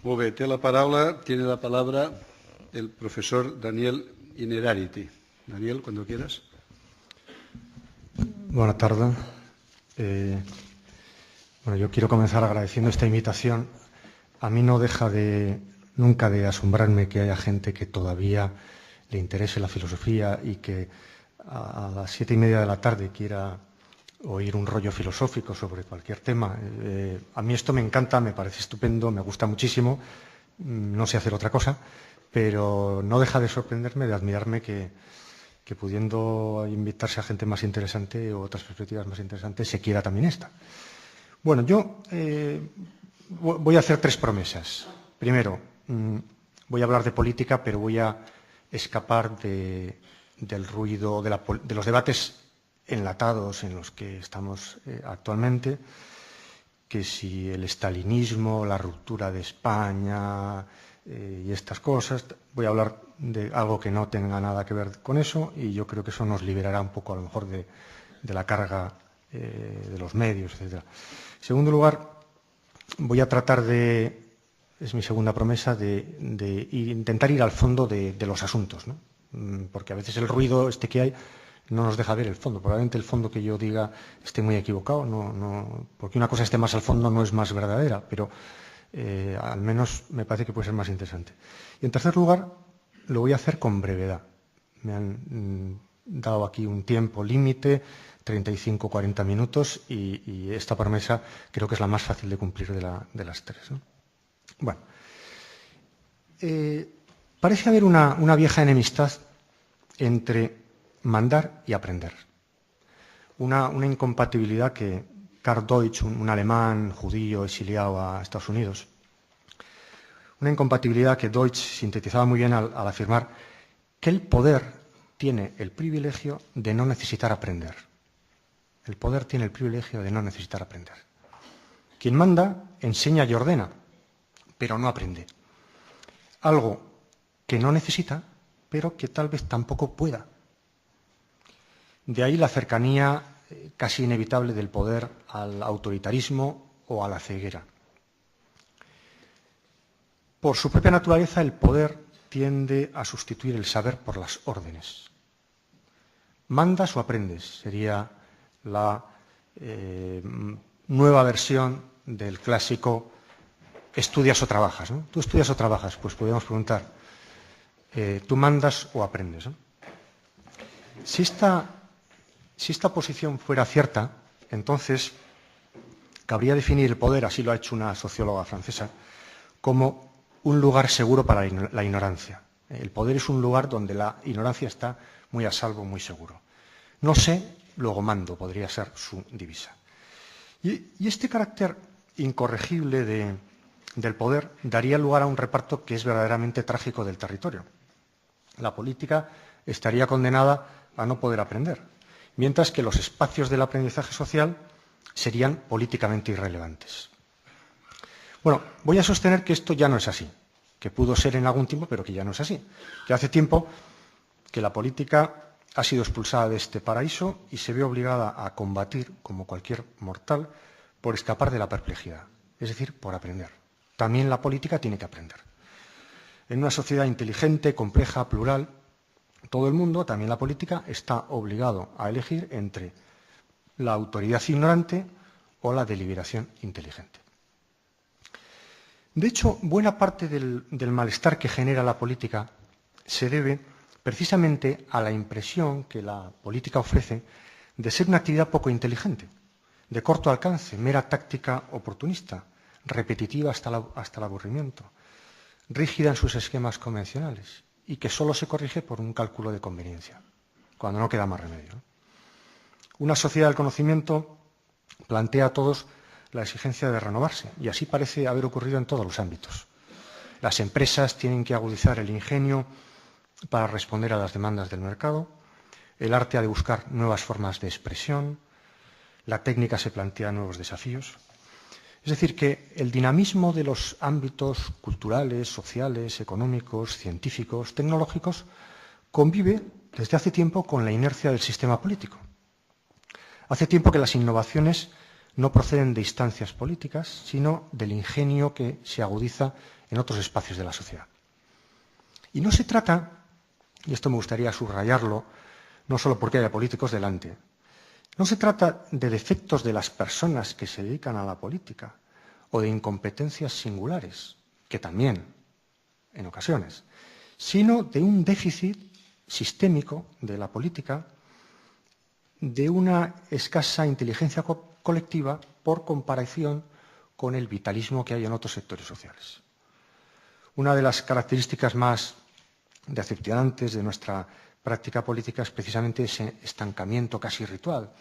Molt bé, tiene la palabra el profesor Daniel Inerarity. Daniel, cuando quieras. Buenas tardes. Yo quiero comenzar agradeciendo esta invitación. A mí no deja nunca de asombrarme que haya gente que todavía le interese la filosofía y que a las 7:30 de la tarde quiera oír un rollo filosófico sobre cualquier tema. A mí esto me encanta, me parece estupendo, me gusta muchísimo. No sé hacer otra cosa, pero no deja de sorprenderme, de admirarme que pudiendo invitarse a gente más interesante o otras perspectivas más interesantes, se quiera también esta. Bueno, yo voy a hacer 3 promesas. Primero, voy a hablar de política, pero voy a escapar del ruido, de los debates enlatados en los que estamos actualmente, que si el estalinismo, la ruptura de España y estas cosas. Voy a hablar de algo que no tenga nada que ver con eso y yo creo que eso nos liberará un poco a lo mejor de la carga de los medios, etc. En segundo lugar, voy a tratar es mi segunda promesa, de intentar ir al fondo de los asuntos, ¿no? Porque a veces el ruido que hay no nos deja ver el fondo. Probablemente el fondo que yo diga esté muy equivocado, porque una cosa esté más al fondo no es más verdadera, pero al menos me parece que puede ser más interesante. Y en tercer lugar, lo voy a hacer con brevedad. Me han dado aquí un tiempo límite, 35-40 minutos, y esta promesa creo que es la más fácil de cumplir de las 3, ¿no? Bueno, parece haber una vieja enemistad entre mandar y aprender. Una incompatibilidad que Karl Deutsch, un alemán judío exiliado a Estados Unidos, una incompatibilidad que Deutsch sintetizaba muy bien al afirmar que el poder tiene el privilegio de no necesitar aprender. El poder tiene el privilegio de no necesitar aprender. Quien manda enseña y ordena, pero no aprende. Algo que no necesita, pero que tal vez tampoco pueda. De ahí la cercanía casi inevitable del poder al autoritarismo o a la ceguera. Por su propia naturaleza, el poder tiende a sustituir el saber por las órdenes. ¿Mandas o aprendes? Sería la nueva versión del clásico estudias o trabajas, ¿no? ¿Tú estudias o trabajas? Pues podríamos preguntar, ¿tú mandas o aprendes, ¿no? Si esta posición fuera cierta, entonces cabría definir el poder, así lo ha hecho una socióloga francesa, como un lugar seguro para la ignorancia. El poder es un lugar donde la ignorancia está muy a salvo, muy seguro. No sé, luego mando, podría ser su divisa. Y este carácter incorregible del poder daría lugar a un reparto que es verdaderamente trágico del territorio. La política estaría condenada a no poder aprender, mientras que los espacios del aprendizaje social serían políticamente irrelevantes. Bueno, voy a sostener que esto ya no es así, que pudo ser en algún tiempo, pero que ya no es así. Que hace tiempo que la política ha sido expulsada de este paraíso y se ve obligada a combatir, como cualquier mortal, por escapar de la perplejidad, es decir, por aprender. También la política tiene que aprender. En una sociedad inteligente, compleja, plural, todo el mundo, también la política, está obligado a elegir entre la autoridad ignorante o la deliberación inteligente. De hecho, buena parte del malestar que genera la política se debe precisamente a la impresión que la política ofrece de ser una actividad poco inteligente, de corto alcance, mera táctica oportunista, repetitiva hasta el aburrimiento, rígida en sus esquemas convencionales y que solo se corrige por un cálculo de conveniencia, cuando no queda más remedio, ¿no? Una sociedad del conocimiento plantea a todos la exigencia de renovarse, y así parece haber ocurrido en todos los ámbitos. Las empresas tienen que agudizar el ingenio para responder a las demandas del mercado, el arte ha de buscar nuevas formas de expresión, la técnica se plantea nuevos desafíos. Es decir, que el dinamismo de los ámbitos culturales, sociales, económicos, científicos, tecnológicos, convive desde hace tiempo con la inercia del sistema político. Hace tiempo que las innovaciones no proceden de instancias políticas, sino del ingenio que se agudiza en otros espacios de la sociedad. Y no se trata, y esto me gustaría subrayarlo, no solo porque haya políticos delante, no se trata de defectos de las personas que se dedican a la política o de incompetencias singulares, que también, en ocasiones, sino de un déficit sistémico de la política, de una escasa inteligencia colectiva por comparación con el vitalismo que hay en otros sectores sociales. Una de las características más decepcionantes de nuestra práctica política es precisamente ese estancamiento casi ritual,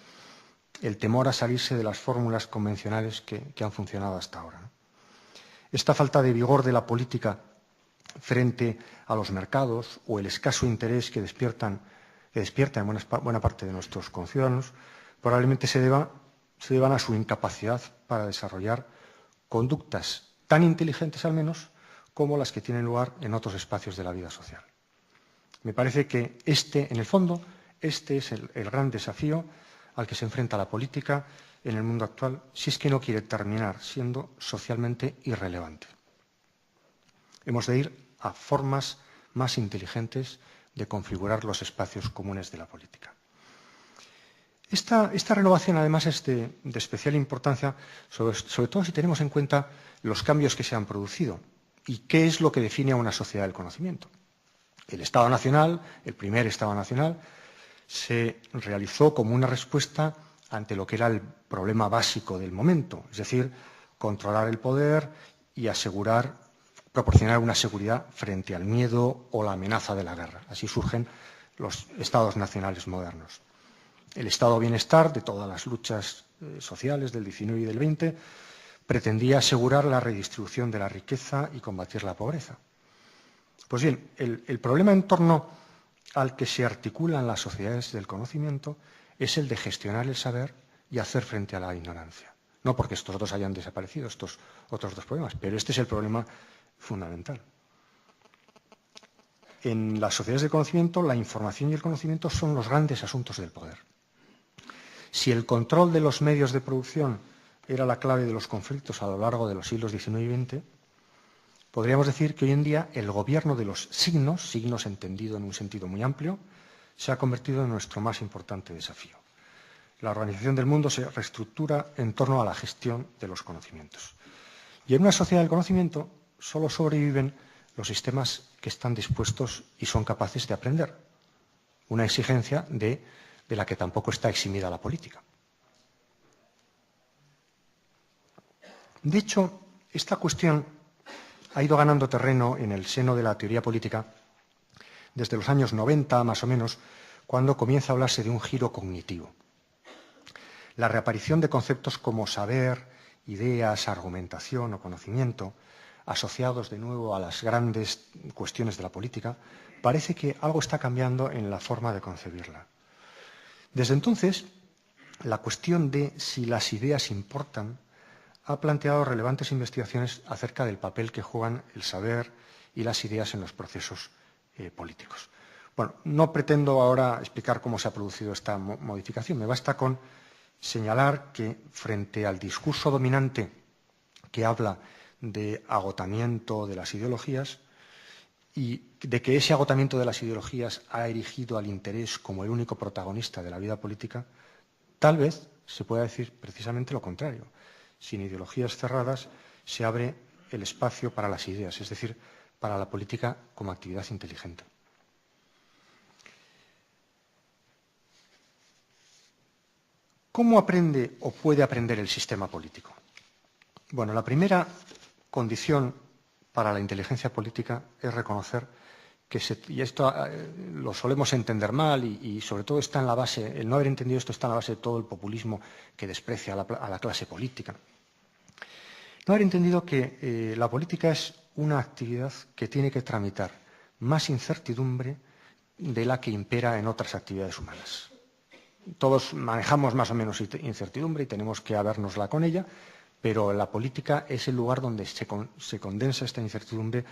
el temor a salirse de las fórmulas convencionales que han funcionado hasta ahora. Esta falta de vigor de la política frente a los mercados o el escaso interés que despierta en buena parte de nuestros conciudadanos probablemente se deban a su incapacidad para desarrollar conductas tan inteligentes al menos como las que tienen lugar en otros espacios de la vida social. Me parece que en el fondo, este es el gran desafío al que se enfrenta la política en el mundo actual, si es que no quiere terminar siendo socialmente irrelevante. Hemos de ir a formas más inteligentes de configurar los espacios comunes de la política. Esta renovación, además, es de especial importancia, sobre todo si tenemos en cuenta los cambios que se han producido y qué es lo que define a una sociedad del conocimiento. El Estado Nacional, el primer Estado Nacional, se realizó como una respuesta ante lo que era el problema básico del momento, es decir, controlar el poder y proporcionar una seguridad frente al miedo o la amenaza de la guerra. Así surgen los Estados nacionales modernos. El estado de bienestar de todas las luchas sociales del XIX y del XX pretendía asegurar la redistribución de la riqueza y combatir la pobreza. Pues bien, el problema en torno al que se articulan las sociedades del conocimiento es el de gestionar el saber y hacer frente a la ignorancia. No porque estos dos hayan desaparecido, estos otros dos problemas, pero este es el problema fundamental. En las sociedades del conocimiento, la información y el conocimiento son los grandes asuntos del poder. Si el control de los medios de producción era la clave de los conflictos a lo largo de los siglos XIX y XX, podríamos decir que hoy en día el gobierno de los signos entendido en un sentido muy amplio, se ha convertido en nuestro más importante desafío. La organización del mundo se reestructura en torno a la gestión de los conocimientos. Y en una sociedad del conocimiento solo sobreviven los sistemas que están dispuestos y son capaces de aprender. Una exigencia de la que tampoco está eximida la política. De hecho, esta cuestión ha ido ganando terreno en el seno de la teoría política desde los años 90, más o menos, cuando comienza a hablarse de un giro cognitivo. La reaparición de conceptos como saber, ideas, argumentación o conocimiento, asociados de nuevo a las grandes cuestiones de la política, parece que algo está cambiando en la forma de concebirla. Desde entonces, la cuestión de si las ideas importan ha planteado relevantes investigaciones acerca del papel que juegan el saber y las ideas en los procesos políticos. Bueno, no pretendo ahora explicar cómo se ha producido esta modificación, me basta con señalar que frente al discurso dominante que habla de agotamiento de las ideologías y de que ese agotamiento de las ideologías ha erigido al interés como el único protagonista de la vida política, tal vez se pueda decir precisamente lo contrario. Sin ideologías cerradas se abre el espacio para las ideas, es decir, para la política como actividad inteligente. ¿Cómo aprende o puede aprender el sistema político? Bueno, la primera condición para la inteligencia política es reconocer que, y esto lo solemos entender mal y sobre todo está en la base, el no haber entendido esto está en la base de todo el populismo que desprecia a la clase política. No haber entendido que la política es una actividad que tiene que tramitar más incertidumbre de la que impera en otras actividades humanas. Todos manejamos más o menos incertidumbre y tenemos que habérnosla con ella, pero la política es el lugar donde se condensa esta incertidumbre